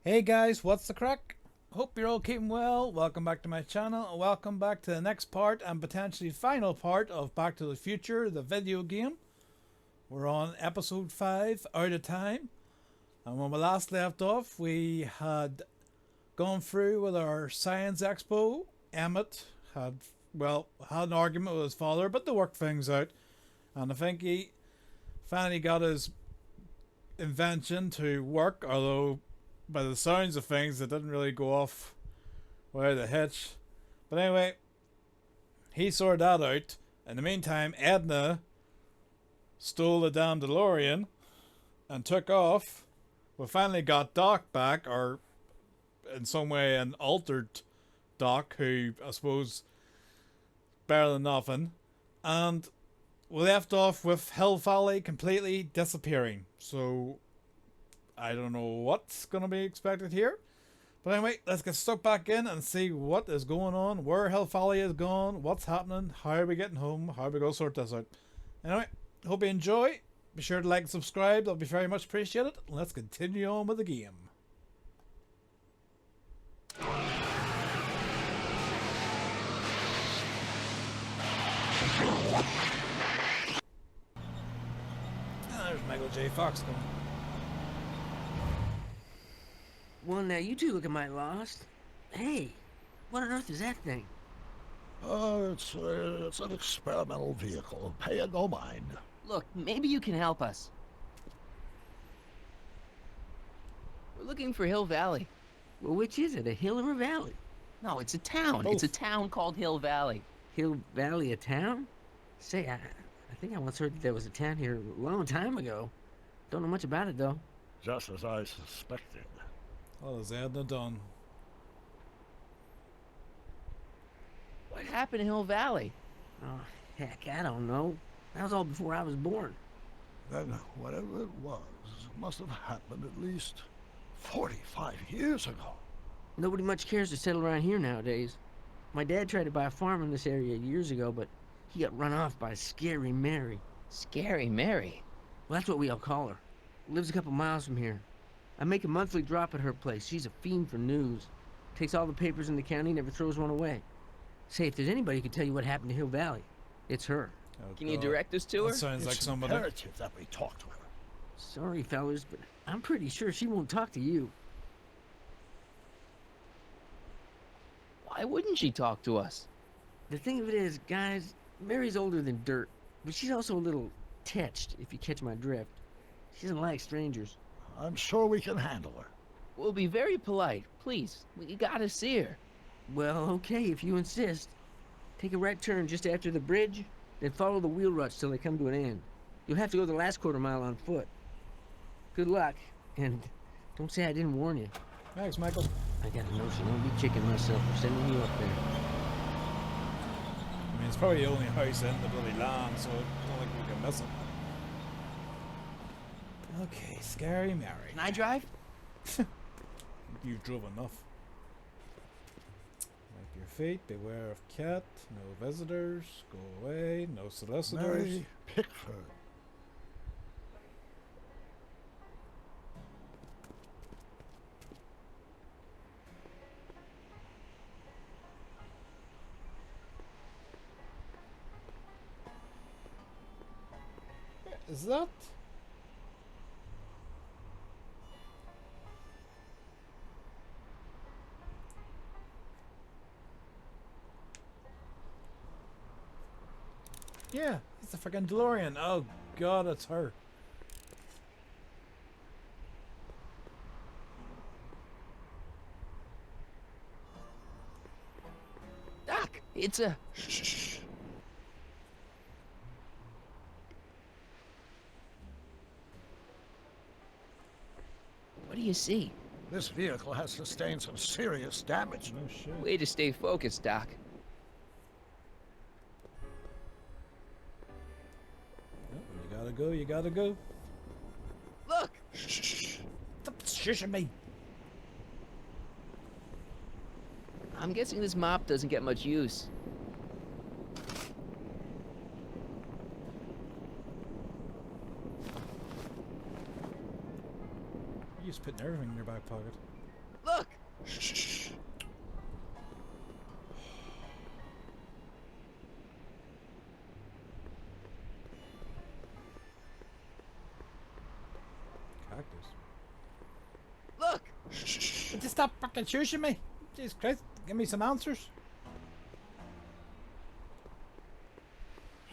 Hey guys, what's the crack? Hope you're all keeping well. Welcome back to my channel and welcome back to the next part and potentially final part of Back to the Future, the video game. We're on episode 5, Out of Time. And when we last left off, we had gone through with our science expo. Emmett had an argument with his father, but they worked things out. And I think he finally got his invention to work, although by the sounds of things it didn't really go off without a hitch. But anyway, he sorted that out. In the meantime, Edna stole the damn DeLorean and took off. We finally got Doc back, or in some way an altered Doc, who I suppose better than nothing. And we left off with Hill Valley completely disappearing. So I don't know what's going to be expected here. But anyway, let's get stuck back in and see what is going on, where Hill Valley is gone, what's happening, how are we getting home, how are we going to sort this out. Anyway, hope you enjoy. Be sure to like and subscribe. That'll be very much appreciated. Let's continue on with the game. There's Michael J. Fox coming. Well, now you two look at my lost. Hey, what on earth is that thing? It's an experimental vehicle. Pay it no mind. Look, maybe you can help us. We're looking for Hill Valley. Well, which is it, a hill or a valley? No, it's a town. Both. It's a town called Hill Valley. Hill Valley, a town? Say, I think I once heard that there was a town here a long time ago. Don't know much about it, though. Just as I suspected. What has Edna done? What happened to Hill Valley? Oh, heck, I don't know. That was all before I was born. Then whatever it was must have happened at least 45 years ago. Nobody much cares to settle around here nowadays. My dad tried to buy a farm in this area years ago, but he got run off by Scary Mary. Scary Mary. Well, that's what we all call her. Lives a couple miles from here. I make a monthly drop at her place. She's a fiend for news. Takes all the papers in the county, never throws one away. Say, if there's anybody who can tell you what happened to Hill Valley, it's her. Oh, Can you God. direct us to her? That sounds like It's somebody. imperative that we talk to her. Sorry, fellas, but I'm pretty sure she won't talk to you. Why wouldn't she talk to us? The thing of it is, guys, Mary's older than dirt, but she's also a little tetched, if you catch my drift. She doesn't like strangers. I'm sure we can handle her. We'll be very polite. Please, we gotta see her. Well, okay, if you insist. Take a right turn just after the bridge, then follow the wheel ruts till they come to an end. You'll have to go the last quarter mile on foot. Good luck, and don't say I didn't warn you. Thanks, Michael. I got a notion I'll be kicking myself for sending you up there. I mean, it's probably the only house in the bloody land, so I don't think we can miss it. Okay, Scary Mary. Can I drive? You've drove enough. Wipe your feet, beware of cat, no visitors, go away, no solicitors. Mary Pickford. Is that? Yeah, it's the freaking DeLorean. Oh God, it's her. Doc, it's a... Shh. What do you see? This vehicle has sustained some serious damage. No shit. Way to stay focused, Doc. Oh, you gotta go, you gotta go. Look! Shh. Stop shushing me. I'm guessing this mop doesn't get much use. You just putting everything in your back pocket. Look! Shh. Cactus. Look! Shh. Just stop fucking shushing me. Jesus Christ. Give me some answers.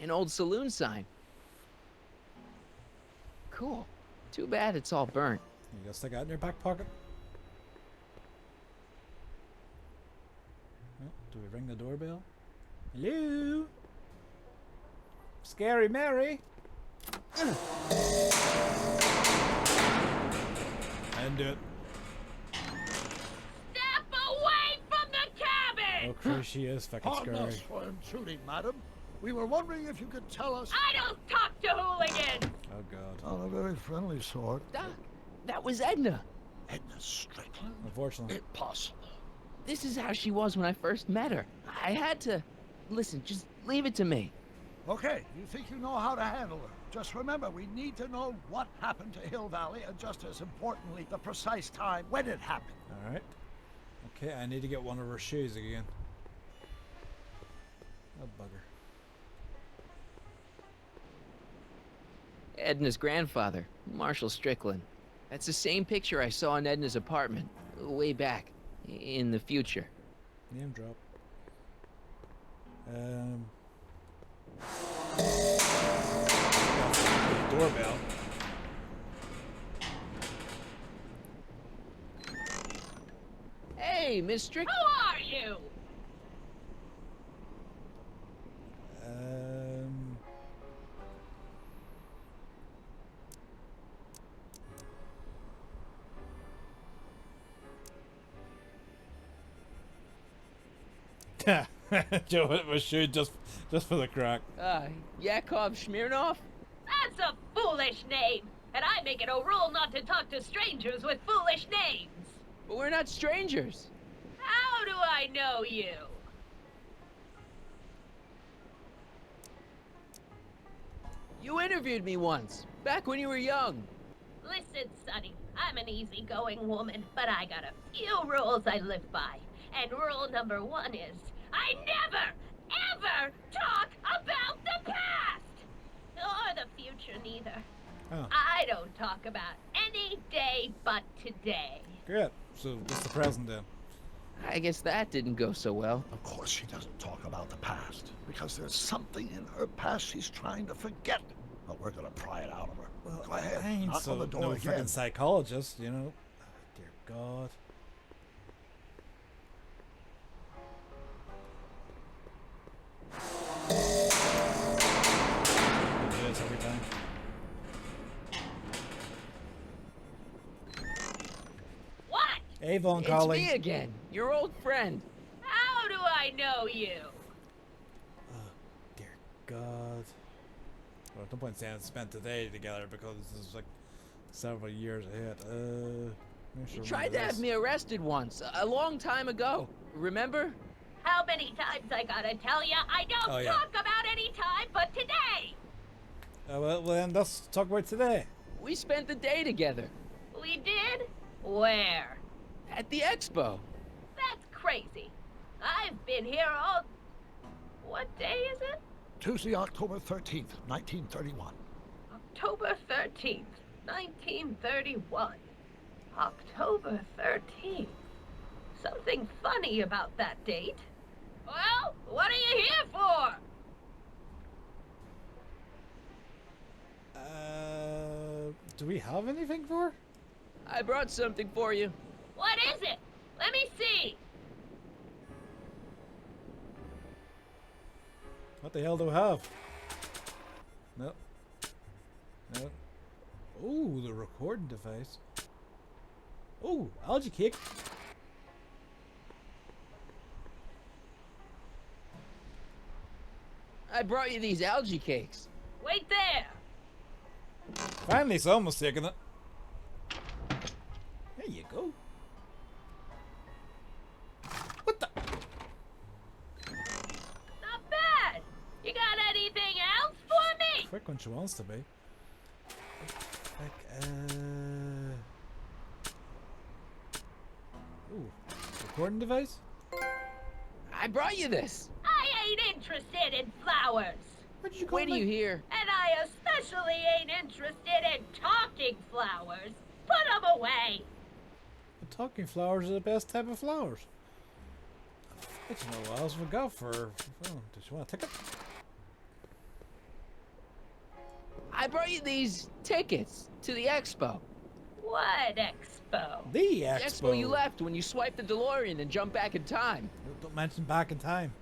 An old saloon sign. Cool. Too bad it's all burnt. You gotta stick that in your back pocket. Oh, do we ring the doorbell? Hello? Scary Mary? I didn't do it. Step away from the cabin! Oh, Chris, she is fucking Pardon scary. us for intruding, madam. We were wondering if you could tell us... I don't talk to hooligans! Oh, God. On a very friendly sort. Doc, that was Edna. Edna Strickland? Unfortunately. Impossible. This is how she was when I first met her. I had to... Listen, just leave it to me. Okay, you think you know how to handle her. Just remember, we need to know what happened to Hill Valley, and just as importantly, the precise time when it happened. Alright. Okay, I need to get one of her shoes again. Oh, bugger. Edna's grandfather, Marshall Strickland. That's the same picture I saw in Edna's apartment, way back, in the future. Name drop. Doorbell. Hey, Miss Strickland. Who are you? Joe, it was shoe just for the crack. Yakov Smirnov? That's a foolish name, and I make it a rule not to talk to strangers with foolish names. But we're not strangers. How do I know you? You interviewed me once, back when you were young. Listen, Sonny, I'm an easygoing woman, but I got a few rules I live by. And rule number 1 is, I never, ever talk about the past! Or the future, neither. Oh, I don't talk about any day but today. great. So, what's the present then? I guess that didn't go so well. Of course she doesn't talk about the past, because there's something in her past she's trying to forget. But we're gonna pry it out of her. Well, Go ahead, I ain't knock so on the door no again. freaking psychologist, you know. Oh, dear God. I do this every time. What? Avon It's calling. me again, your old friend. How do I know you? Oh, dear God. Well, no point saying spent today together because this is like several years ahead. You tried to have me arrested once, a long time ago. Remember? How many times I gotta tell ya I don't Oh, yeah. talk about any time but today? Well, then let's talk about today. We spent the day together We did? Where? at the expo. That's crazy. I've been here all... What day is it? Tuesday, October 13th, 1931. October 13th, 1931. October 13th. Something funny about that date. Well, what are you here for? Do we have anything for her? I brought something for you. What is it? Let me see. What the hell do we have? Nope. Nope. Ooh, the recording device. Ooh, algae cake. I brought you these algae cakes. Wait there. Finally, someone's taking it. There you go. What the? Not bad. You got anything else for me? Quick when she wants to be. Like, Ooh, recording device? I brought you this. I ain't interested in flowers. What did you call Wait till me? you hear. And I especially ain't interested in talking flowers. Put them away. The talking flowers are the best type of flowers. I don't know what else we got for. Oh, did you want a ticket? I brought you these tickets to the expo. What expo? The The expo. expo you left when you swiped the DeLorean and jumped back in time. Don't mention back in time.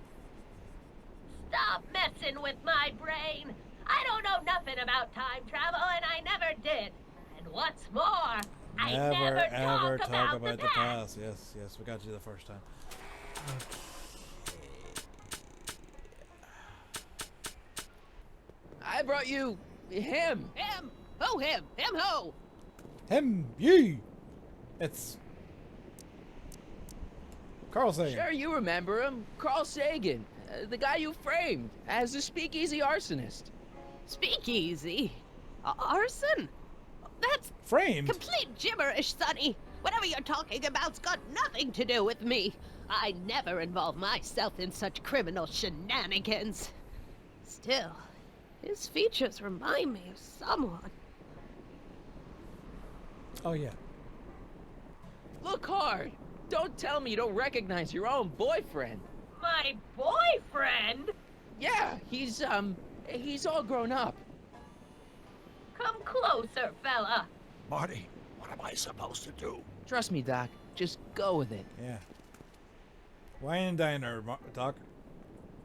Stop messing with my brain. I don't know nothing about time travel, and I never did. And what's more, I never ever talk about the the past. past. Yes, yes, we got you the first time. I brought you him. Him. Who him? Him who? Him, ye. It's Carl Sagan. Sure, you remember him. Carl Sagan, the guy you framed as a speakeasy arsonist. Speakeasy? Arson? That's Framed. complete gibberish, Sonny. Whatever you're talking about's got nothing to do with me. I never involve myself in such criminal shenanigans. Still, his features remind me of someone. Oh yeah. Look hard. Don't tell me you don't recognize your own boyfriend. My boyfriend? Yeah, he's all grown up. Come closer, fella. Marty, what am I supposed to do? Trust me, Doc. Just go with it. Yeah. Wine and diner, Doc.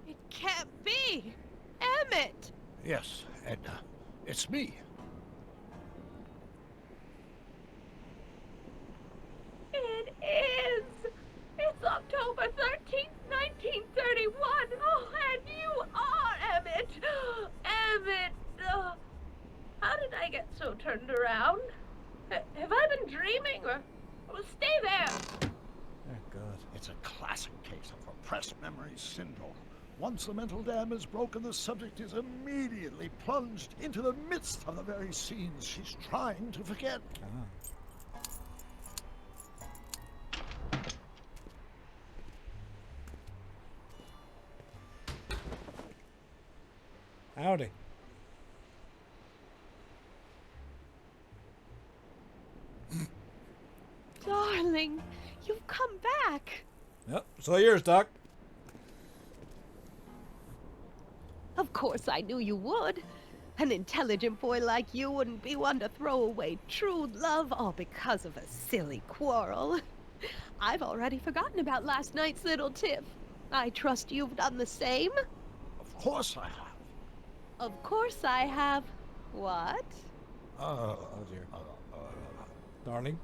It can't be. Emmett. Yes, Edna. It's me. It is. It's October 13th, 1931. Oh, and you are Emmett. Emmett. How did I get so turned around? Have I been dreaming or stay there? Oh God. It's a classic case of repressed memory syndrome. Once the mental dam is broken, the subject is immediately plunged into the midst of the very scenes she's trying to forget. Ah. Howdy. Darling, you've come back. Yep. So yours, Doc. Of course I knew you would. An intelligent boy like you wouldn't be one to throw away true love all because of a silly quarrel. I've already forgotten about last night's little tiff. I trust you've done the same? Of course I have. Of course I have. What? Oh dear. Darling.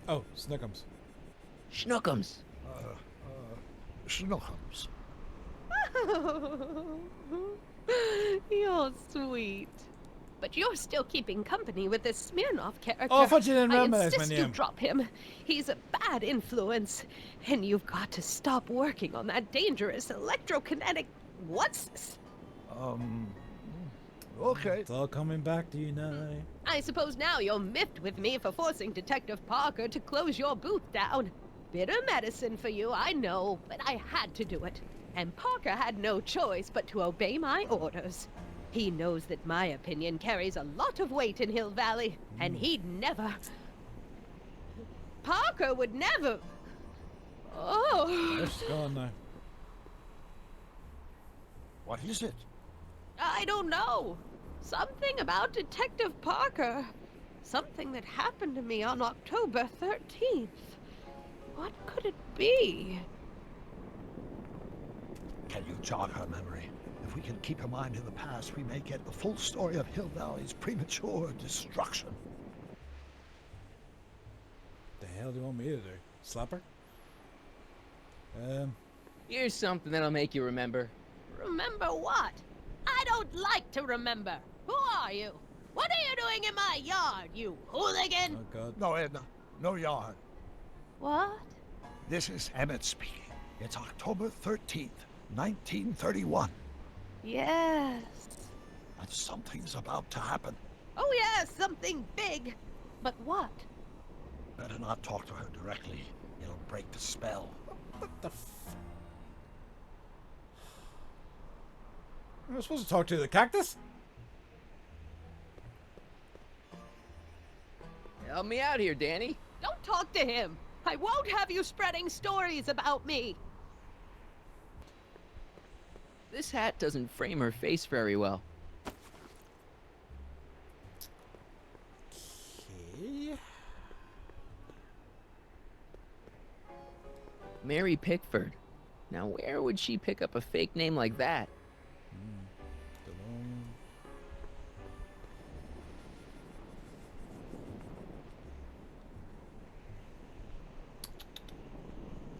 Oh, Snookums. Schnookums. Schnookums. You're sweet. But you're still keeping company with this Smirnoff character. Oh, I thought you didn't I recognize my insist you name. drop him. He's a bad influence. And you've got to stop working on that dangerous electrokinetic... What's this? Okay. It's all coming back to you now. I suppose now you're miffed with me for forcing Detective Parker to close your booth down. Bitter medicine for you, I know, but I had to do it. And Parker had no choice but to obey my orders. He knows that my opinion carries a lot of weight in Hill Valley, and he'd never... Parker would never... Oh... Where's she going now? What is it? I don't know. Something about Detective Parker. Something that happened to me on October 13th. What could it be? Can you jog her memory? If we can keep her mind in the past, we may get the full story of Hill Valley's premature destruction. The hell do you want me to do? Slap her? Here's something that'll make you remember. Remember what? I don't like to remember. Who are you? What are you doing in my yard, you hooligan? Oh God. No, Edna. No yarn. What? This is Emmett speaking. It's October 13th, 1931. Yes. And something's about to happen. Oh yes, something big. But what? Better not talk to her directly. It'll break the spell. What the Am I supposed to talk to the cactus? Help me out here, Danny. Don't talk to him. I won't have you spreading stories about me. This hat doesn't frame her face very well. Okay. Mary Pickford. Now, where would she pick up a fake name like that? DeLorean.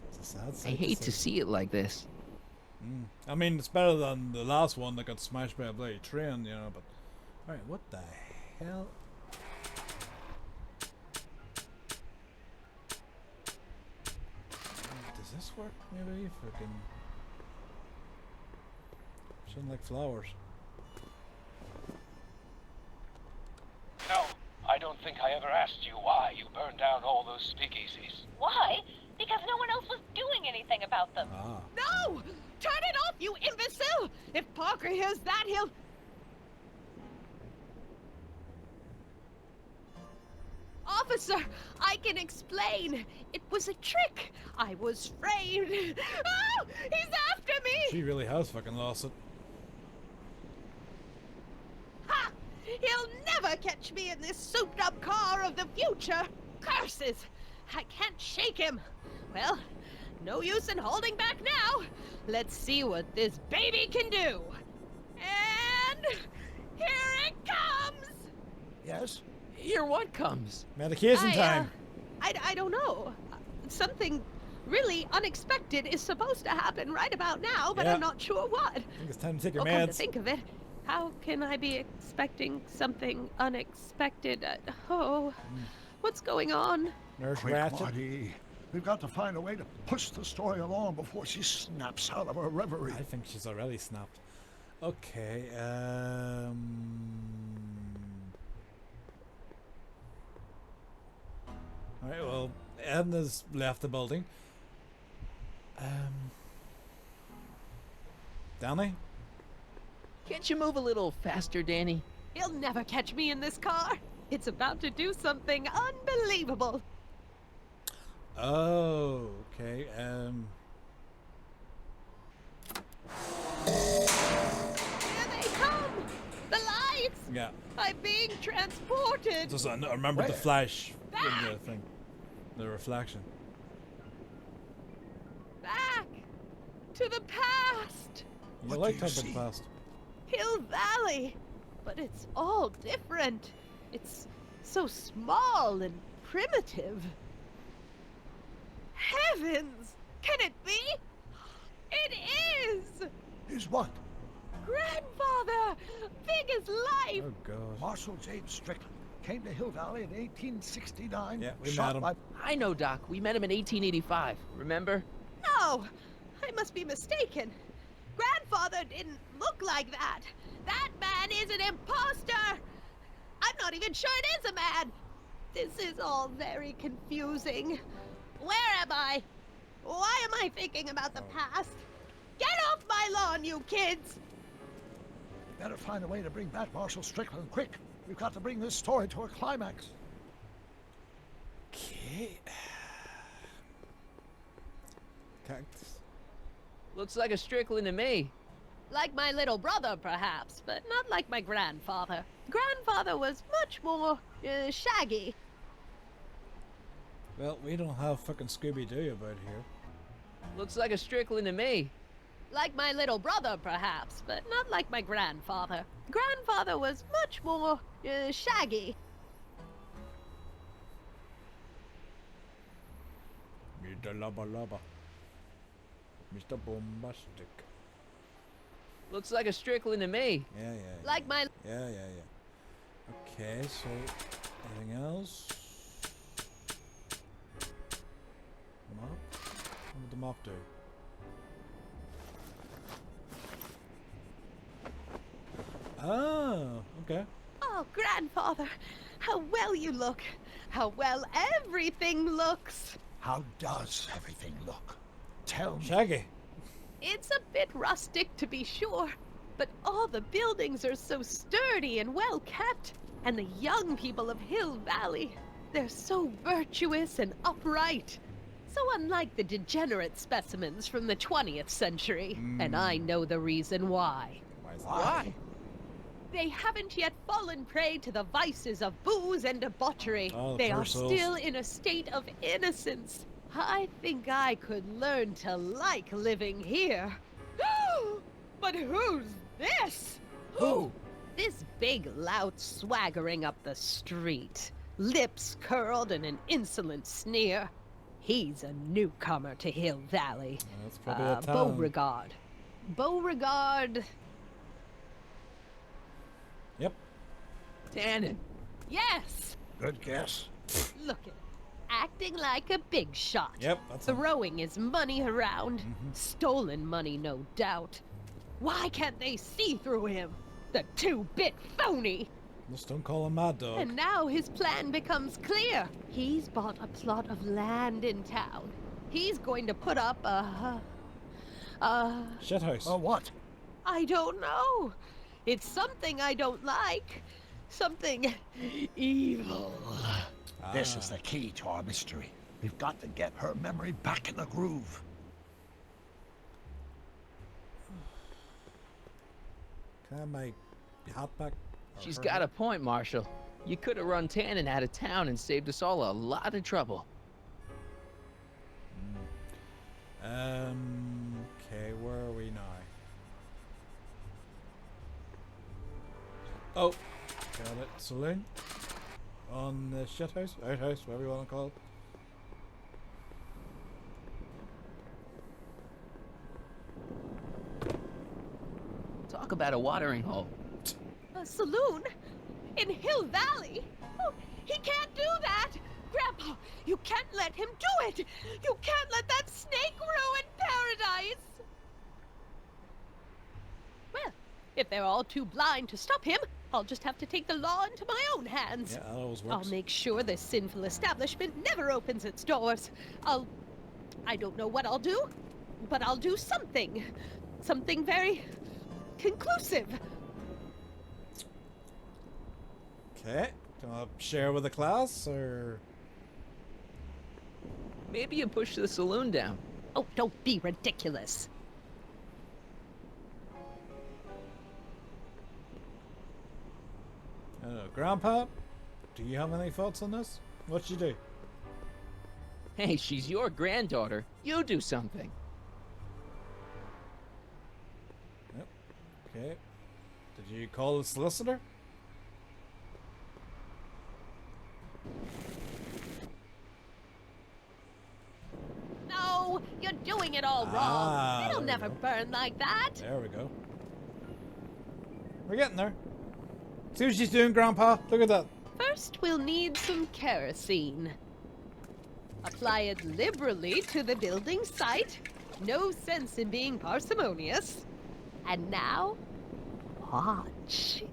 It's a sad I sight hate to see it like this. I mean, it's better than the last one that got smashed by a bloody train, you know, but... Alright, what the hell? Does this work, maybe? Fucking... Shouldn't like flowers. No, I don't think I ever asked you why you burned down all those speakeasies. Why? Because no one else was doing anything about them. Ah. No! Turn it off, you imbecile! If Parker hears that, he'll... Officer, I can explain. It was a trick. I was framed. Oh, he's after me! She really has fucking lost it. Ha! He'll never catch me in this souped-up car of the future. Curses! I can't shake him. Well, no use in holding back now. Let's see what this baby can do. And here it comes! Yes? Here what comes? Medication time! I don't know. Something really unexpected is supposed to happen right about now, but Yeah. I'm not sure what. I think it's time to take your Well, come to meds. think of it, how can I be expecting something unexpected? What's going on? Nurse Quick, Ratchet. Marty. We've got to find a way to push the story along before she snaps out of her reverie. I think she's already snapped. Okay, Alright, well, Edna's left the building. Danny? Can't you move a little faster, Danny? He'll never catch me in this car. It's about to do something unbelievable. Oh, okay, Here they come! The lights! yeah. I'm being transported! Just I remember the Where? flash in the thing. The reflection. Back! To the past! You What like do you talking see? fast. Hill Valley! But it's all different. It's so small and primitive. Heavens! Can it be? It is! Is what? Grandfather! Big as life! Oh god. Marshal James Strickland came to Hill Valley in 1869. Yeah, we shot met him. by- I know, Doc. We met him in 1885. Remember? No! I must be mistaken. Grandfather didn't look like that. That man is an imposter! I'm not even sure it is a man! This is all very confusing. Where am I? Why am I thinking about the past? Get off my lawn, you kids! Better find a way to bring back Marshal Strickland quick. We've got to bring this story to a climax. Okay. Cactus. Looks like a Strickland to me. Like my little brother, perhaps, but not like my grandfather. Grandfather was much more shaggy. Well, we don't have fucking Scooby-Doo about here. Looks like a Strickland to me. Like my little brother, perhaps, but not like my grandfather. Grandfather was much more shaggy. Mr. Lubba Lubba. Mr. Bombastic. Looks like a Strickland to me. Yeah. Like my... Yeah. Okay, so anything else? Mop? What would the mop do? Oh, okay. Oh, grandfather, how well you look. how well everything looks. How does everything look? Tell me. Shaggy. It's a bit rustic to be sure, but all the buildings are so sturdy and well kept. And the young people of Hill Valley, they're so virtuous and upright. So unlike the degenerate specimens from the 20th century. And I know the reason why. Why is that? Why? They haven't yet fallen prey to the vices of booze and debauchery. Oh, the They poor are souls. still in a state of innocence. I think I could learn to like living here. But who's this? Who? This big lout swaggering up the street, lips curled in an insolent sneer. He's a newcomer to Hill Valley. That's probably a town. Beauregard. Beauregard. Yep. Tannen. Yes! Good guess. Look at him, acting like a big shot. Yep, that's him. Throwing his money around. Stolen money, no doubt. Why can't they see through him? The two-bit phony! Just don't call him Mad Dog. And now his plan becomes clear. He's bought a plot of land in town. He's going to put up a Shithouse. Oh, what? I don't know. It's something I don't like. Something evil. This is the key to our mystery. We've got to get her memory back in the groove. Can I have my hat back? Or She's her got hat? a point, Marshal. You could have run Tannen out of town and saved us all a lot of trouble. Okay, where are we now? Oh, got it. Saloon. On the shithouse? Outhouse, whatever you want to call it. Talk about a watering hole. A saloon? In Hill Valley? Oh, he can't do that! Grandpa, you can't let him do it! You can't let that snake ruin paradise! Well, if they're all too blind to stop him, I'll just have to take the law into my own hands. Yeah, that always I'll works. make sure this sinful establishment never opens its doors. I don't know what I'll do, but I'll do something. Something very conclusive. Okay, do you want to share with the class, or...? Maybe you push the saloon down. Oh, don't be ridiculous. Grandpa, do you have any thoughts on this? What'd you do? Hey, she's your granddaughter. You do something. Yep. Okay. Did you call the solicitor? No, you're doing it all wrong. Ah, It'll there we never go. burn like that. There we go. We're getting there. See what she's doing, Grandpa? Look at that. First, we'll need some kerosene. Apply it liberally to the building site. No sense in being parsimonious. And now, watch.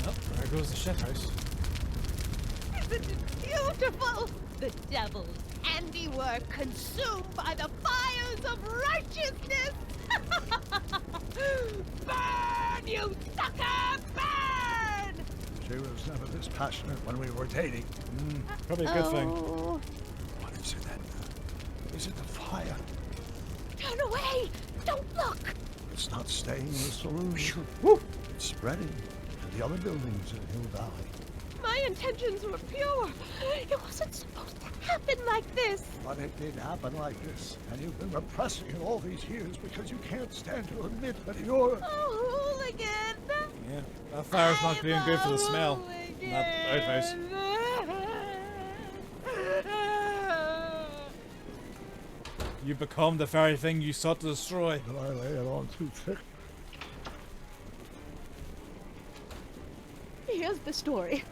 Oh, there goes the shithouse. Isn't it beautiful? The devil's handiwork consumed by the fires of righteousness. Burn, you sucker, burn! She was never this passionate when we were dating. Probably a good thing. Oh, What is it, Edna? Is it the fire? turn away! Don't look! It's not staying in the saloon. Woo! It's spreading to the other buildings in Hill Valley. My intentions were pure. It wasn't supposed to happen like this. But it did happen like this, and you've been repressing it all these years because you can't stand to admit that you're... Oh, hooligan! Yeah, that fire's not I'm being good for the a smell. in that outhouse. hooligan. You become the very thing you sought to destroy. Did I lay it on too thick? Here's the story.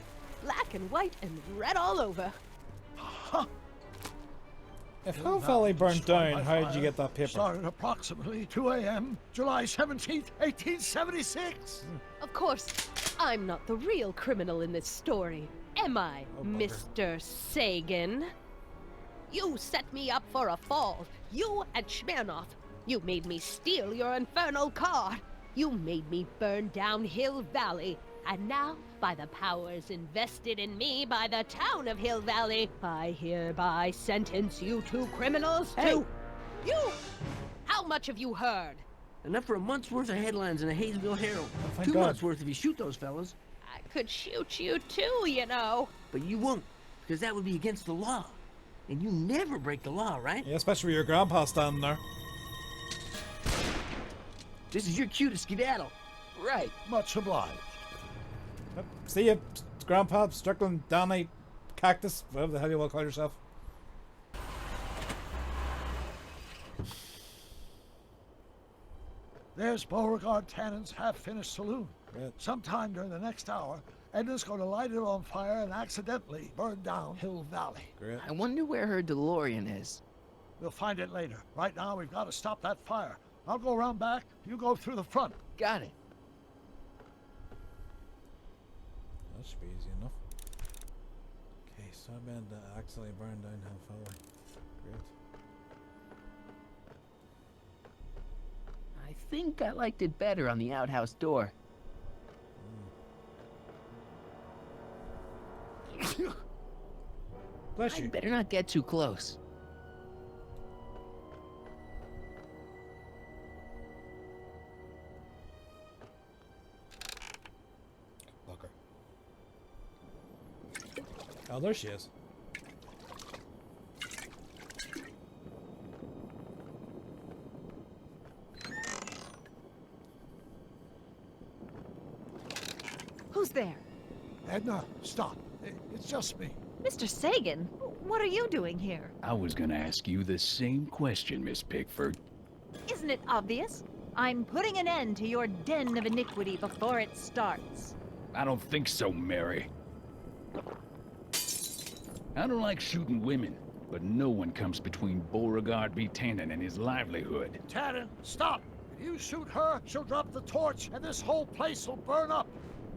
Black and white and red all over. If Hill Valley burned down, how did you get that paper? Started approximately 2 a.m., July 17th, 1876. Of course, I'm not the real criminal in this story, am I, Oh, bugger. Mr. Sagan? You set me up for a fall. You and Smirnoff. You made me steal your infernal car. You made me burn down Hill Valley. And now, by the powers invested in me by the town of Hill Valley, I hereby sentence you two criminals to... You! How much have you heard? Enough for a month's worth of headlines in the Hayesville Herald. Oh, thank 2 God. months worth if you shoot those fellas. I could shoot you too, you know. But you won't, because that would be against the law. And you never break the law, right? Yeah, especially with your grandpa standing there. This is your cue to skedaddle. Right. Much obliged. Yep. See you, Grandpa, Strickland, Danny, Cactus, whatever the hell you want to call yourself. There's Beauregard Tannen's half-finished saloon. Great. Sometime during the next hour, Edna's going to light it on fire and accidentally burn down Hill Valley. Great. I wonder where her DeLorean is. We'll find it later. Right now, we've got to stop that fire. I'll go around back. You go through the front. Got it. That should be easy enough. Okay, so I meant accidentally burned down Hill Valley. Great. I think I liked it better on the outhouse door. Bless I you. better not get too close. Look her. Oh, there she is. Who's there? Edna, stop. It's just me. Mr. Sagan? What are you doing here? I was gonna ask you the same question, Miss Pickford. Isn't it obvious? I'm putting an end to your den of iniquity before it starts. I don't think so, Mary. I don't like shooting women, but no one comes between Beauregard B. Tannen and his livelihood. Tannen, stop. If you shoot her, she'll drop the torch, and this whole place will burn up.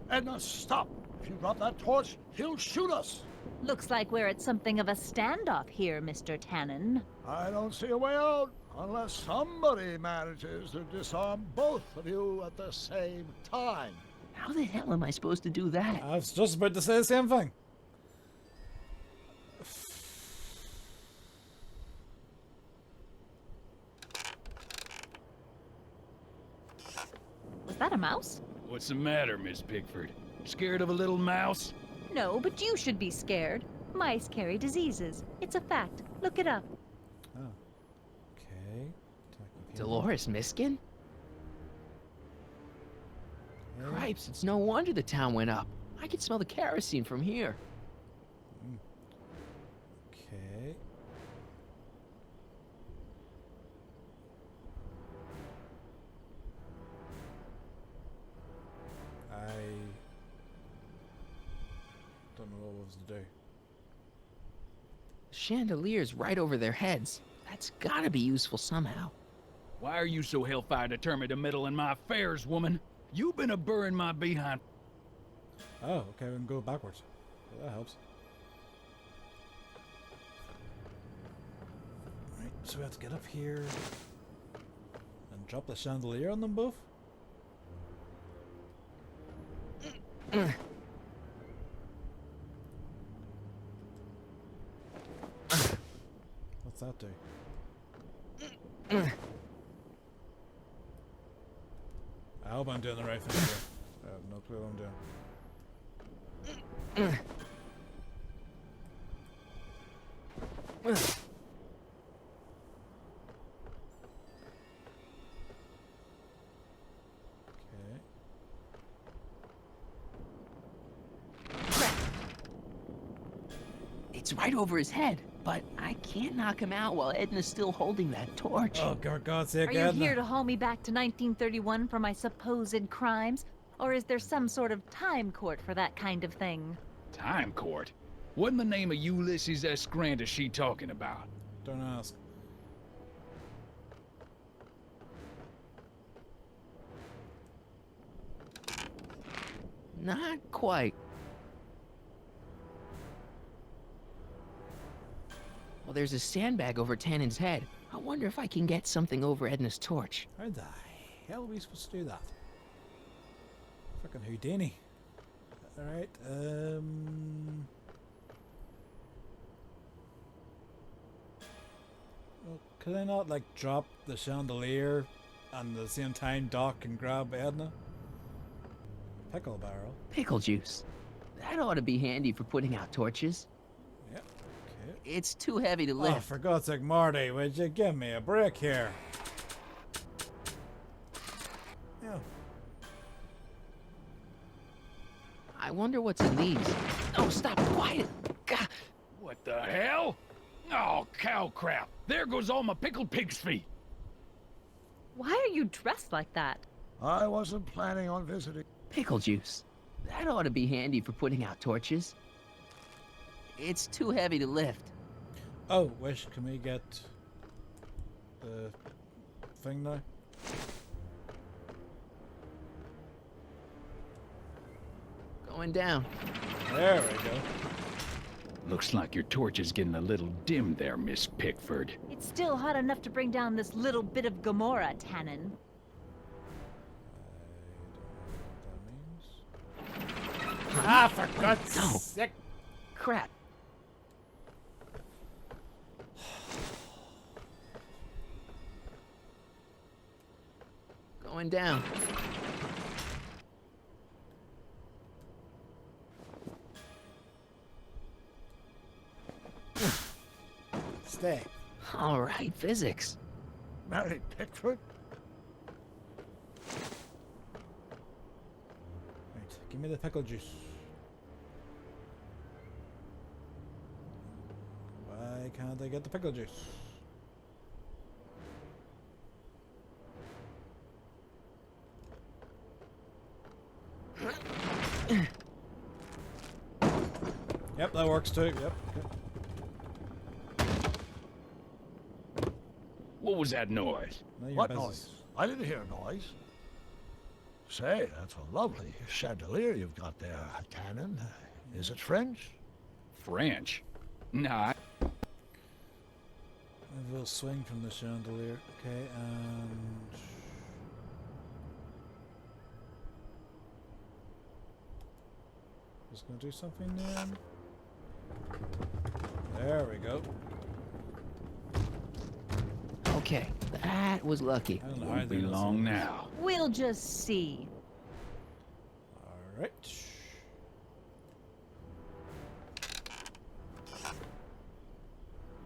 Edna, stop. If you drop that torch, he'll shoot us. Looks like we're at something of a standoff here, Mr. Tannen. I don't see a way out unless somebody manages to disarm both of you at the same time. How the hell am I supposed to do that? I was just about to say the same thing. Was that a mouse? What's the matter, Miss Pickford? Scared of a little mouse? No, but you should be scared. Mice carry diseases. It's a fact. Look it up. Oh. Okay. Attacking people. Dolores Miskin? Yeah. Cripes, it's no wonder the town went up. I can smell the kerosene from here. Okay. I don't know what was to do. Chandelier's right over their heads. That's gotta be useful somehow. Why are you so hellfire determined to meddle in my affairs, woman? You've been a-burring my behind. Oh, okay, we can go backwards. Well, that helps. Right, so we have to get up here and drop the chandelier on them both. What's that do? I hope I'm doing the right thing here. I have no clue what I'm doing. Okay. It's right over his head, but I can't knock him out while Edna's still holding that torch. Oh, for God's sake, Are you Edna. here to haul me back to 1931 for my supposed crimes? Or is there some sort of time court for that kind of thing? Time court? What in the name of Ulysses S. Grant is she talking about? Don't ask. Not quite. Well, there's a sandbag over Tannen's head. I wonder if I can get something over Edna's torch. How the hell are we supposed to do that? Fucking Houdini. Alright, well, could I not, like, drop the chandelier and at the same time dock and grab Edna? Pickle barrel. Pickle juice. That ought to be handy for putting out torches. Yep, okay. It's too heavy to Oh, lift. for God's sake, Marty, would you give me a break here? Yeah. I wonder what's in these. Oh, stop, quiet. God. What the hell? Oh, cow crap. There goes all my pickled pig's feet. Why are you dressed like that? I wasn't planning on visiting. Pickle juice. That ought to be handy for putting out torches. It's too heavy to lift. Oh, Wish, can we get the thing now? Going down. There we go. Looks like your torch is getting a little dim there, Miss Pickford. It's still hot enough to bring down this little bit of Gomorrah, Tannen. Ah, for God's No. sake! Crap. Going down. Stay. All right, physics. Mary Pickford? Right, give me the pickle juice. Why can't I get the pickle juice? Yep, that works too. Yep. Okay. What was that noise? Now your What business. noise? I didn't hear a noise. Say, that's a lovely chandelier you've got there, Tannen. Is it French? French? Nah. Maybe we'll swing from the chandelier. Okay, and just gonna do something then. There we go. Okay, that was lucky. I don't know how Won't be they long now. We'll just see. Alright.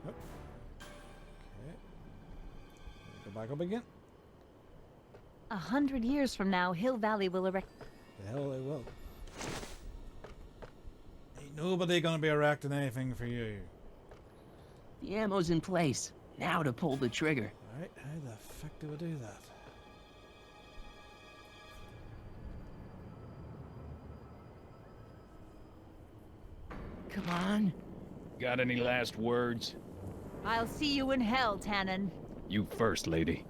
Yep. Okay. Go back up again. 100 years from now, Hill Valley will erect. The hell they will. Ain't nobody gonna be erecting anything for you. The ammo's in place. Now to pull the trigger. Alright, how the fuck do I do that? Come on. Got any last words? I'll see you in hell, Tannen. You first, lady.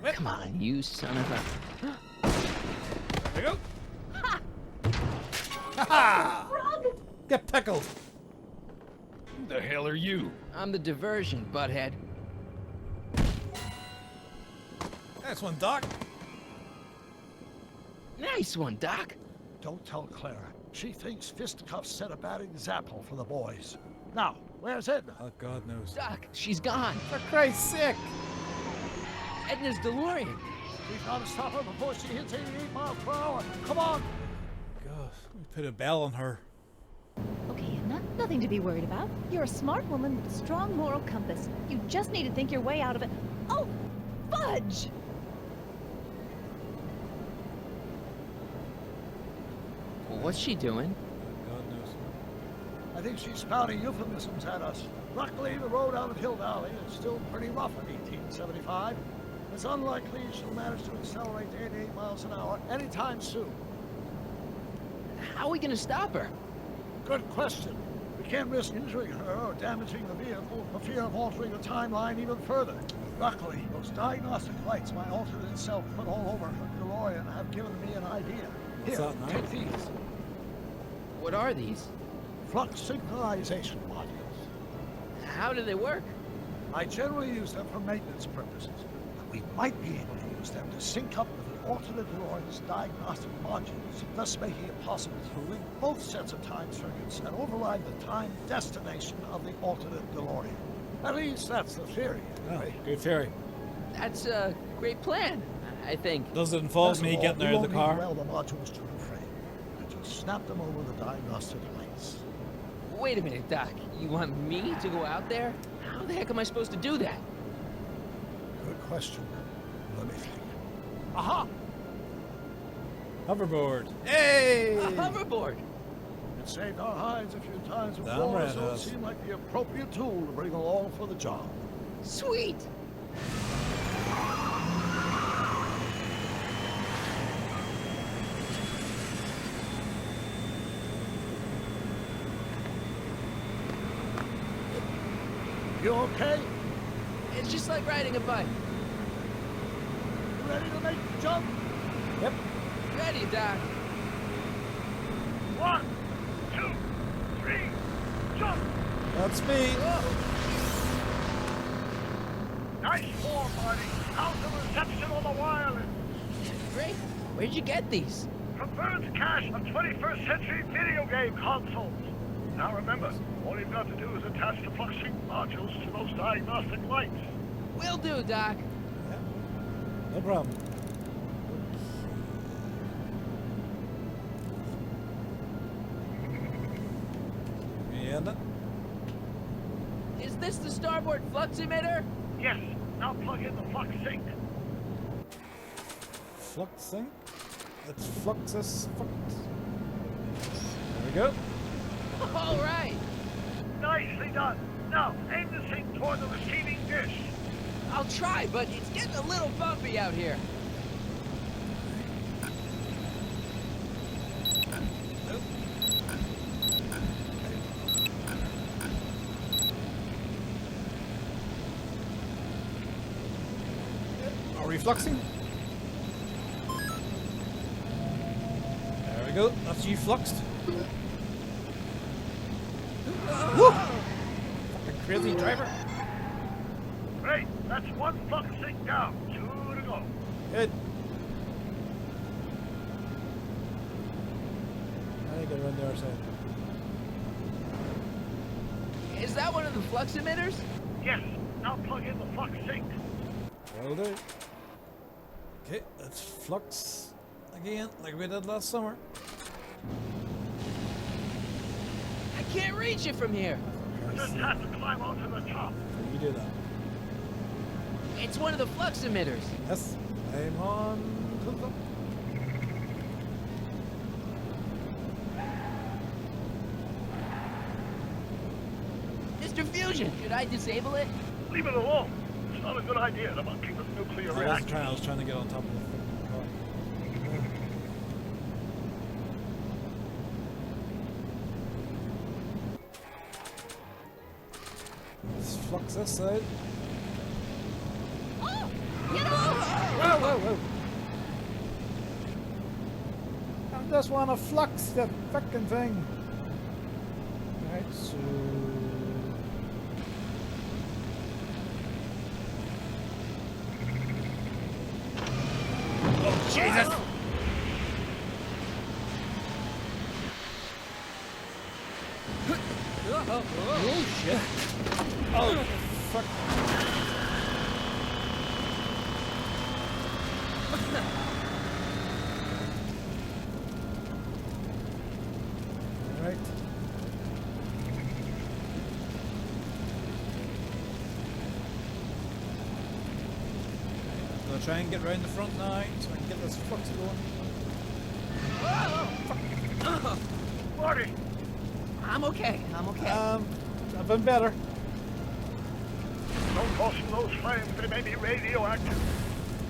Come on, you son of a... There we go. Ha! Get pickled. Who the hell are you? I'm the diversion, butthead. Nice one, Doc. Nice one, Doc. Don't tell Clara. She thinks fisticuffs set a bad example for the boys. Now, where's Edna? Oh, God knows. Doc, she's gone. For Christ's sake! Edna's DeLorean. We've got to stop her before she hits 88 miles per hour. Come on! God, we put a bell on her. Okay, Edna, nothing to be worried about. You're a smart woman with a strong moral compass. You just need to think your way out of it. Oh, fudge! What's she doing? God knows. I think she's spouting euphemisms at us. Luckily, the road out of Hill Valley is still pretty rough in 1875. It's unlikely she'll manage to accelerate to 88 miles an hour anytime soon. How are we gonna stop her? Good question. We can't risk injuring her or damaging the vehicle for fear of altering the timeline even further. Luckily, those diagnostic lights my alternate self put all over her DeLorean have given me an idea. Here, that now? take these. What are these? Flux synchronization modules. How do they work? I generally use them for maintenance purposes, but we might be able to use them to sync up with the alternate DeLorean's diagnostic modules, thus making it possible to link both sets of time circuits and override the time destination of the alternate DeLorean. At least that's the theory, Oh, anyway. good theory. That's a great plan, I think. Does it involve Best me of all, getting we out of won't the need to car? weld the modules to the frame. I just snap them over the diagnostic lights. Wait a minute, Doc. You want me to go out there? How the heck am I supposed to do that? Good question. Let me think. Aha! Hoverboard. Hey! A hoverboard! It saved our hides a few times Damn before, right it so it has. seemed like the appropriate tool to bring along for the job. Sweet! You okay? It's just like riding a bike. You ready to make the jump? Yep. Ready, Doc. 1, 2, 3, jump! That's me. Nice form, Marty. How's the reception on the wireless? Great. Where'd you get these? From Bird's cache of 21st century video game consoles. Now remember, all you've got to do is attach the flux sync modules to those diagnostic lights. Will do, Doc. No problem. And Is this the starboard flux emitter? Yes, now plug in the flux sync. flux sync. Let's flux this. Flux. There we go. All right. Nicely done. Now, aim the sync toward the receiving dish. I'll try, but it's getting a little bumpy out here. Are we fluxing? There we go. That's you fluxed. Woo! Fucking crazy driver. Great, that's one flux sync down. 2 to go. Good. I think I run the other side. Is that one of the flux emitters? Yes, now plug in the flux sync. Will do. Okay, let's flux again, like we did last summer. I can't reach it from here. You just have to climb onto the top. You do that. It's one of the flux emitters. Yes, I'm on to the top. Mr. Fusion, should I disable it? Leave it alone. It's not a good idea to monkey with nuclear I was reactors. trying to get on top of the freaking car. Let's flux this side. Oh! Get off! Whoa, whoa, whoa! I just want to flux the frickin' thing. Right, so. Oh, Jesus! Oh, shit. Oh, fuck. Alright. Gonna try and get round the front now so I can get this flux going. Marty, I'm okay. I'm okay. I've been better. don't toss in those flames. They may be radioactive.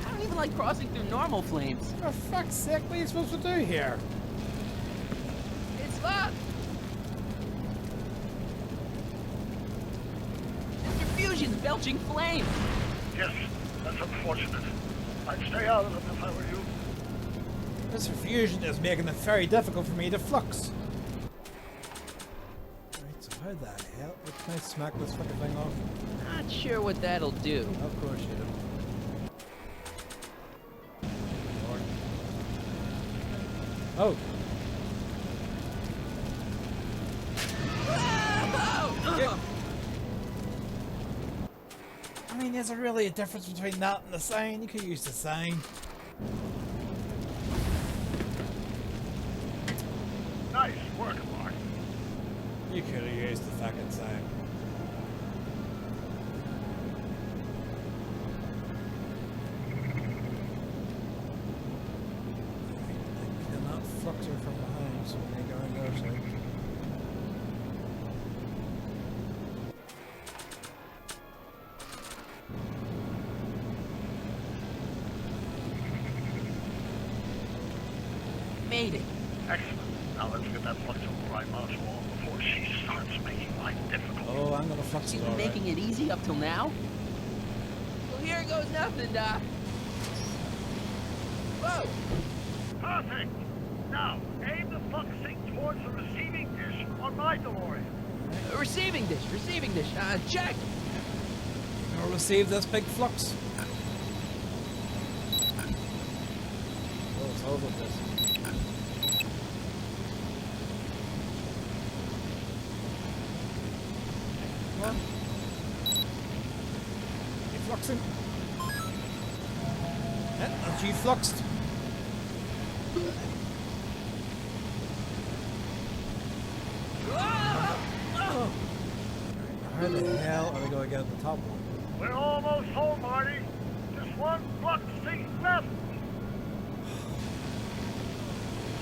I don't even like crossing through normal flames. For fuck's sake, what are you supposed to do here? It's locked. Mr. Fusion's belching flames. Yes, that's unfortunate. I'd stay out of them if I were you. This fusion is making it very difficult for me to flux. Right, so how the hell can I smack this fucking thing off? Not sure what that'll do. Of course you do. Oh. I mean, is there really a difference between that and the sign? You could use the sign. Nice work, Marty. You could have used the fucking sign. I cannot flux her from behind, so we may go on our side. Made it. Excellent. Now let's get that flux override module on before she starts making life difficult. Oh, I'm gonna flux She's it been alright. making it easy up till now. Well, here goes nothing, Doc. Whoa! Perfect. Now, aim the flux thing towards the receiving dish on my DeLorean. Receiving dish. Check. I'll receive this big flux. Oh, it's over this. Come on. You fluxing? Yeah, and she fluxed. How the hell are we going to get at the top one? We're almost home, Marty. Just one flux thing left.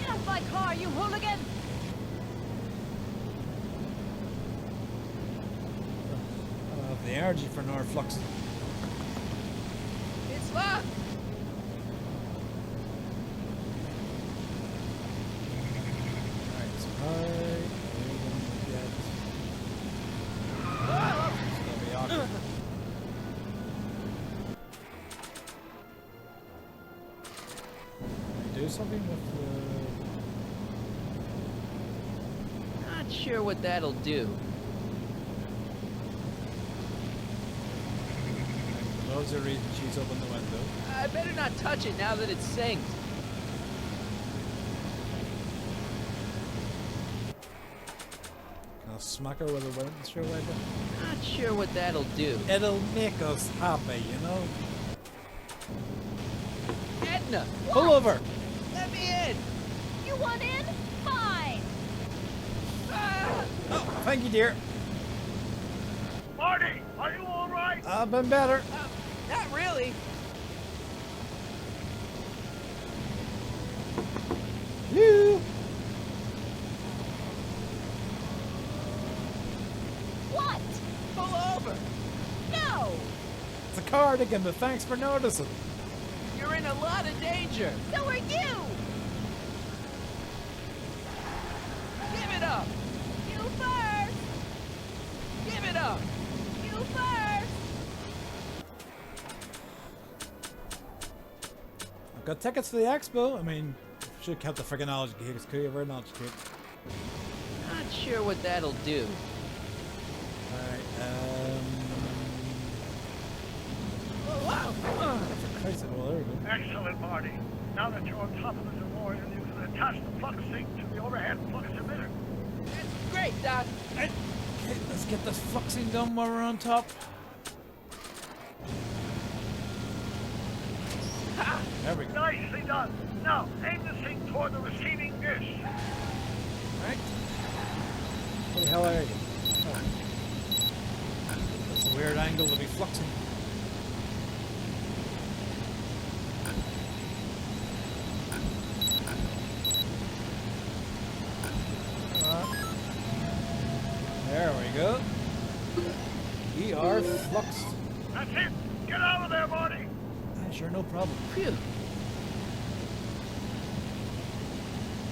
Get off my car, you hooligan! I don't have the energy for another flux. It's locked. Alright, so how are we going to get... It's going to be awkward. Can I do something with Not sure what that'll do. those are the reason she's opened the window. I better not touch it now that it's synced. Can I smack her with a windshield wiper? Not sure what that'll do. It'll make us happy, you know? Edna, Pull over! let me in. You want in? Fine! Ah! Oh, thank you, dear. Marty, are you all right? I've been better. Not really. You. What? Pull over. No! It's a cardigan, but thanks for noticing. You're in a lot of danger. So are you! Give it up. You first! Give it up. You first! I've got tickets for the expo. I mean, should have kept the friggin' knowledge cakes. Could you ever knowledge cake? Not sure what that'll do. Alright, Oh, wow. for Christ's sake, well, there we go. Excellent, Marty. Now that you're on top of the DeLorean, you can attach the flux thing to the overhead flux emitter. That's great, Doc. Okay, let's get this fluxing done while we're on top. Ha! There we go. Nicely done. Now, aim the thing toward the receiving dish. Right. Where the hell are you? Oh. That's a weird angle to be fluxing. There we go. We are fluxed. That's it. Get out of there, Marty. Sure, no problem. Phew.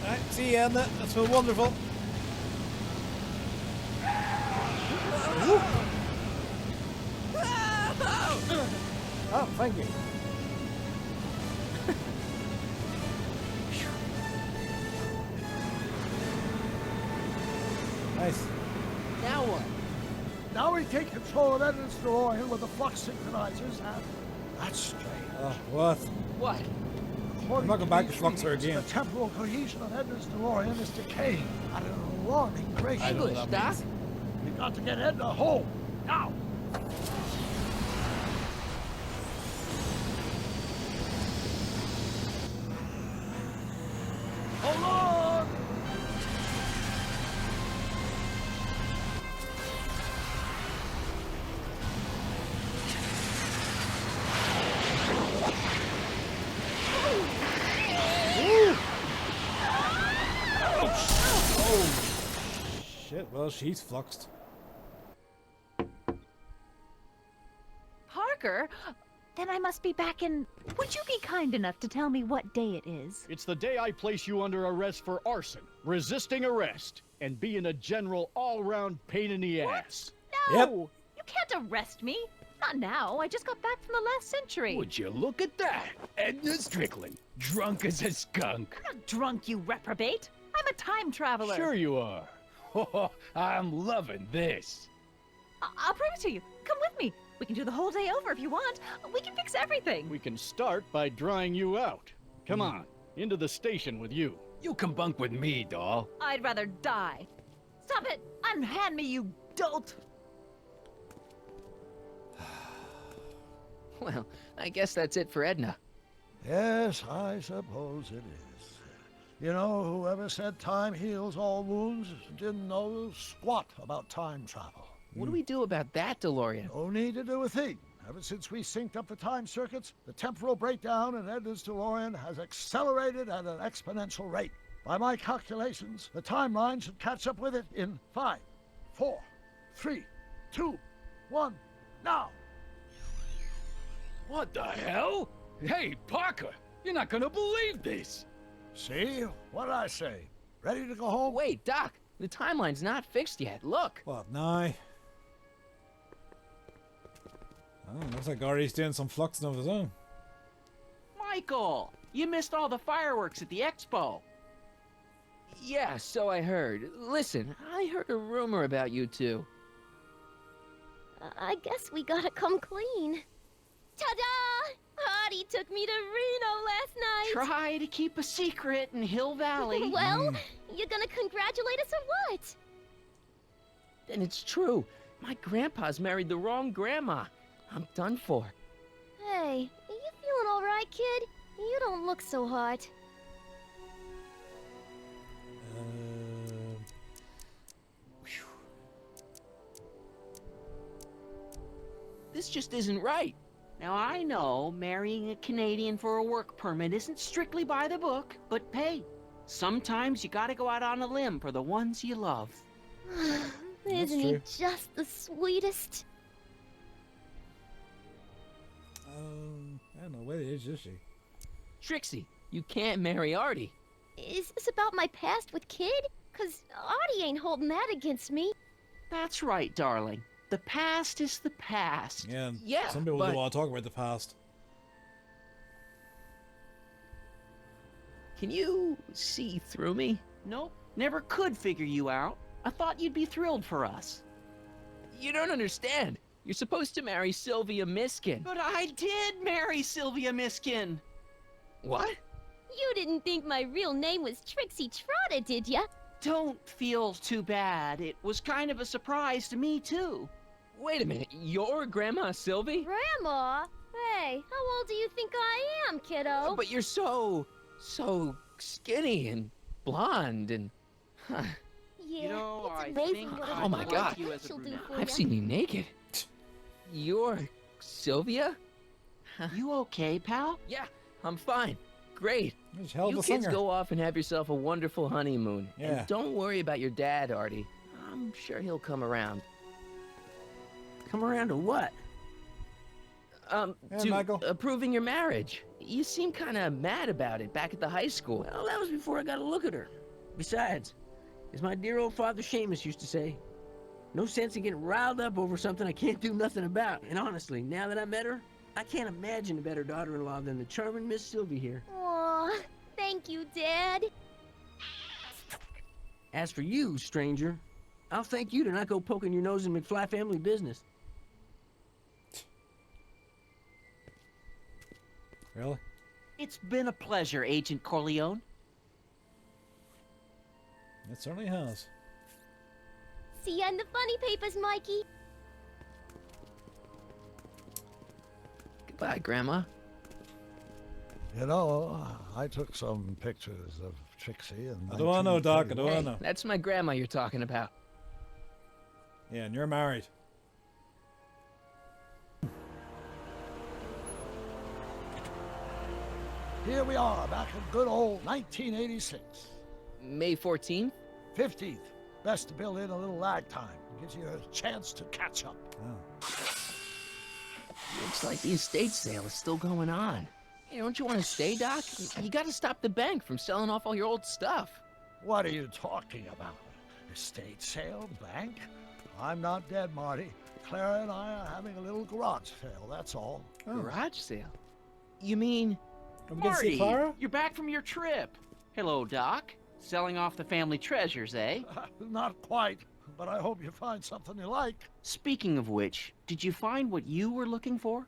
Alright, see you, Edna. That's been wonderful. Oh, thank you. Nice. Now what? Now we take control of Edna's DeLorean with the flux synchronizers, and that's strange. What? What? According not going back to these flux her readings, again. The temporal cohesion of Edna's DeLorean is decaying at an alarming rate. I don't know English, what Doc. that means. We've got to get Edna home now. Hold on! Shit, well, she's fluxed. Parker? Then I must be back in... Would you be kind enough to tell me what day it is? It's the day I place you under arrest for arson, resisting arrest, and being a general all-round pain in the ass. No! Yep. You can't arrest me. Not now. I just got back from the last century. Would you look at that? Edna Strickland, drunk as a skunk. I'm not drunk, you reprobate. I'm a time traveler. Sure you are. Oh, I'm loving this. I'll prove it to you. Come with me. We can do the whole day over if you want. We can fix everything. We can start by drying you out. Come on, into the station with you. You can bunk with me, doll. I'd rather die. Stop it. Unhand me, you dolt. Well, I guess that's it for Edna. Yes, I suppose it is. You know, whoever said time heals all wounds didn't know squat about time travel. What do we do about that, DeLorean? No need to do a thing. Ever since we synced up the time circuits, the temporal breakdown in Edna's DeLorean has accelerated at an exponential rate. By my calculations, the timeline should catch up with it in 5, 4, 3, 2, 1, now! What the hell? Hey, Parker, you're not gonna believe this. See? What did I say? Ready to go home? Wait, Doc, the timeline's not fixed yet. Look. What, now? Oh, looks like Artie's doing some fluxing of his own. Michael, you missed all the fireworks at the expo. Yeah, so I heard. Listen, I heard a rumor about you two. I guess we gotta come clean. Ta-da! Marty took me to Reno last night. Try to keep a secret in Hill Valley. Well, you gonna congratulate us or what? And it's true. My grandpa's married the wrong grandma. I'm done for. Hey, you feeling all right, kid? You don't look so hot. This just isn't right. Now, I know marrying a Canadian for a work permit isn't strictly by the book, but hey, sometimes you gotta go out on a limb for the ones you love. Isn't he just the sweetest? I don't know, what age is she? Trixie, you can't marry Artie. Is this about my past with Kid? 'Cause Artie ain't holding that against me. That's right, darling. The past is the past. Yeah, Yeah, some people but- don't want to talk about the past. Can you see through me? Nope, never could figure you out. I thought you'd be thrilled for us. You don't understand. You're supposed to marry Sylvia Miskin. But I did marry Sylvia Miskin. What? You didn't think my real name was Trixie Trotter, did ya? Don't feel too bad. It was kind of a surprise to me, too. Wait a minute, you're Grandma Sylvie? Grandma? Hey, how old do you think I am, kiddo? But you're so skinny and blonde and... Yeah, You know, it's I amazing think what I a Oh my blonde God. you as a she'll do brunette. for I've ya. seen you naked. You're Sylvia? You okay, pal? Yeah, I'm fine. Great. She's hell of You a kids singer. go off and have yourself a wonderful honeymoon. Yeah. And don't worry about your dad, Artie. I'm sure he'll come around. Come around to what? Hey, To Michael. approving your marriage. You seem kind of mad about it back at the high school. Well, that was before I got a look at her. Besides, as my dear old father Seamus used to say, no sense in getting riled up over something I can't do nothing about. And honestly, now that I met her, I can't imagine a better daughter-in-law than the charming Miss Sylvie here. Aw, thank you, Dad. As for you, stranger, I'll thank you to not go poking your nose in McFly family business. Really? It's been a pleasure, Agent Corleone. It certainly has. See ya in the funny papers, Mikey. Goodbye, Grandma. You know, I took some pictures of Trixie and I don't want to know, Doc. I don't want Hey, to know. that's my grandma you're talking about. Yeah, and you're married. Here we are, back in good old 1986. May 14th? 15th. Best to build in a little lag time. Gives you a chance to catch up. Oh. Looks like the estate sale is still going on. Hey, don't you want to stay, Doc? You gotta stop the bank from selling off all your old stuff. What are you talking about? Estate sale? Bank? I'm not dead, Marty. Clara and I are having a little garage sale, that's all. Garage sale? You mean... Are we gonna see Marty, Clara? you're back from your trip. Hello, Doc. Selling off the family treasures, eh? Not quite, but I hope you find something you like. Speaking of which, did you find what you were looking for?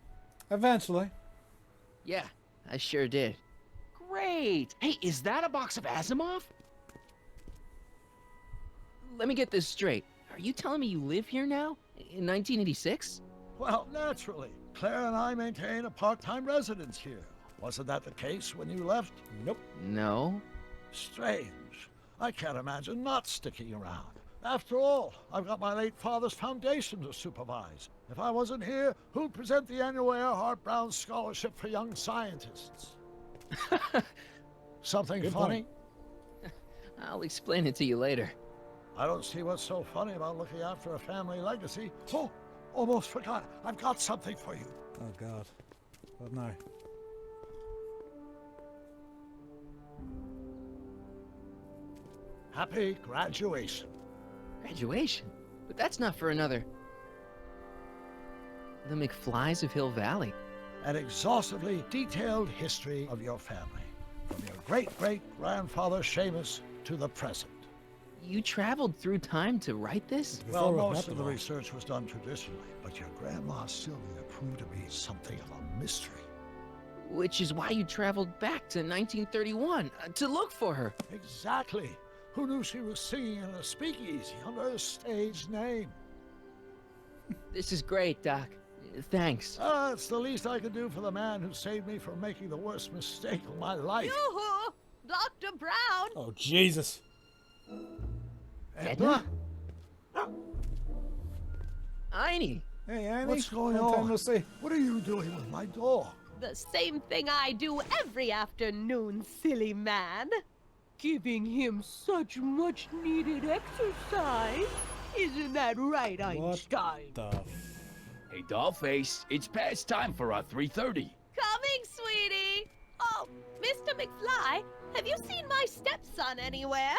Eventually. Yeah, I sure did. Great. Hey, is that a box of Asimov? Let me get this straight. Are you telling me you live here now? In 1986? Well, naturally. Claire and I maintain a part-time residence here. Wasn't that the case when you left? Nope. No. Strange. I can't imagine not sticking around. After all, I've got my late father's foundation to supervise. If I wasn't here, who'd present the annual Earhart Brown Scholarship for Young Scientists? Something Good funny? point. I'll explain it to you later. I don't see what's so funny about looking after a family legacy. Oh, almost forgot. I've got something for you. Oh, God. What now? Happy graduation. Graduation? But that's not for another... The McFlys of Hill Valley. An exhaustively detailed history of your family, from your great-great-grandfather Seamus to the present. You traveled through time to write this? Well, Before we most met of the them all. research was done traditionally, but your grandma Sylvia proved to be something of a mystery. Which is why you traveled back to 1931, to look for her. Exactly. Who knew she was singing in a speakeasy under a stage name? This is great, Doc. Thanks. It's the least I could do for the man who saved me from making the worst mistake of my life. Yoo-hoo! Dr. Brown! Oh, Jesus. Edna? Einie. Hey, Annie. What's going Long time on? no see. What are you doing with my dog? The same thing I do every afternoon, silly man. Giving him such much needed exercise. Isn't that right, What Einstein? the Hey, Dollface, it's past time for our 3:30. Coming, sweetie. Oh, Mr. McFly, have you seen my stepson anywhere?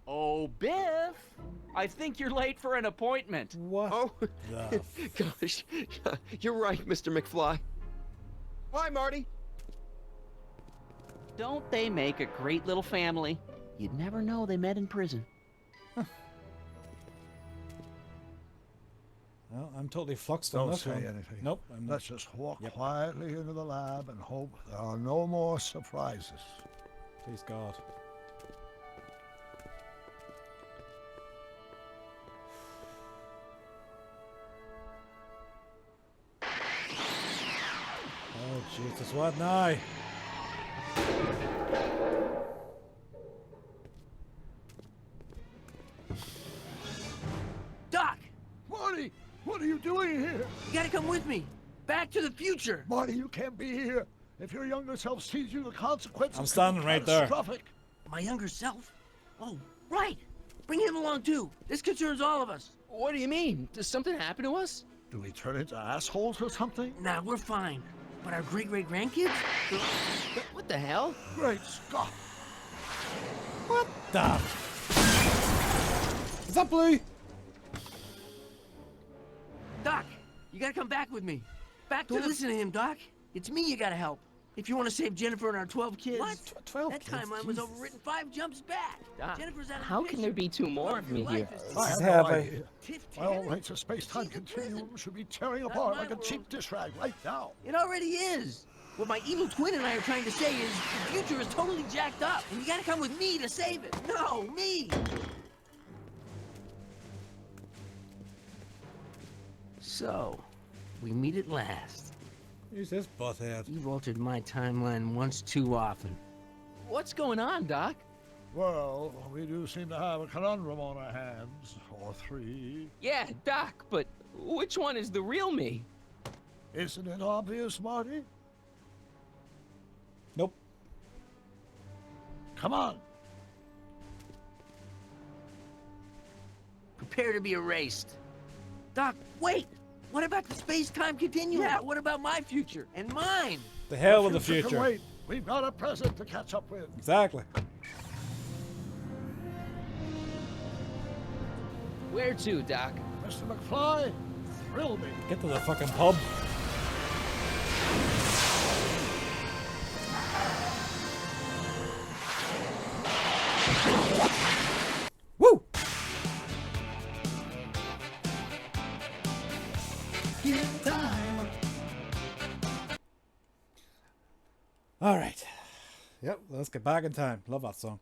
Oh, Biff. I think you're late for an appointment. What Oh, the gosh. You're right, Mr. McFly. Hi, Marty. Don't they make a great little family? You'd never know they met in prison. Well, I'm totally fluxed on Don't this say one. anything. Nope. I'm Let's just walk Yep. quietly into the lab and hope there are no more surprises. Please, God. Oh, Jesus, what now? Doc, Marty, what are you doing here? you gotta come with me. Back to the future. Marty, you can't be here. If your younger self sees you, the consequences I'm could be standing right there. catastrophic. My younger self? Oh, right. Bring him along too. This concerns all of us. What do you mean? Does something happen to us? Do we turn into assholes or something? Nah, we're fine. But our great-great-grandkids? What the hell? Great Scott! What the? Is that Blue? Doc, you gotta come back with me. Back to Don't listen to him, Doc. It's me you gotta help. If you want to save Jennifer and our 12 kids. What? 12 that kids? timeline was Jesus. overwritten 5 jumps back. Doc, Jennifer's out of the how can there picture. be two more of me here? I have Have no I- idea. My all rights of space-time continuum should be tearing apart like a cheap dish rag right now. It already is. What my evil twin and I are trying to say is the future is totally jacked up, and you gotta come with me to save it. No, me! So, we meet at last. Who's this butthead? You've altered my timeline once too often. What's going on, Doc? Well, we do seem to have a conundrum on our hands. Or 3. Yeah, Doc, but which one is the real me? Isn't it obvious, Marty? Nope. Come on. Prepare to be erased. Doc, wait! What about the space-time continuum? Yeah, what about my future? And mine? The hell with the Can future. wait. We've got a present to catch up with. Exactly. Where to, Doc? Mr. McFly, thrill me. Get to the fucking pub. Woo! Time. All right. Yep, let's get back in time. Love that song.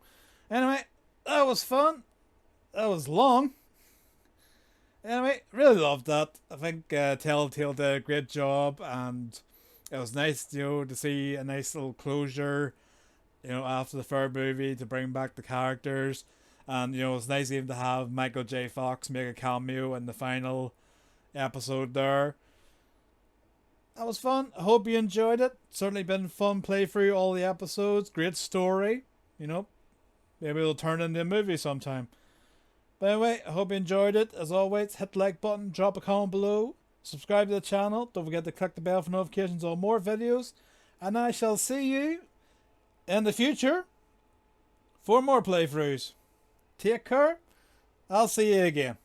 Anyway, that was fun. That was long. Anyway, really loved that. I think Telltale did a great job, and it was nice, to see a nice little closure, after the third movie to bring back the characters. And, it was nice even to have Michael J. Fox make a cameo in the final episode there. That was fun. I hope you enjoyed it. Certainly been fun playthrough all the episodes. Great story. Maybe it'll turn into a movie sometime. But anyway, I hope you enjoyed it. As always, hit the like button, drop a comment below, subscribe to the channel. Don't forget to click the bell for notifications on more videos. And I shall see you in the future for more playthroughs. Take care. I'll see you again.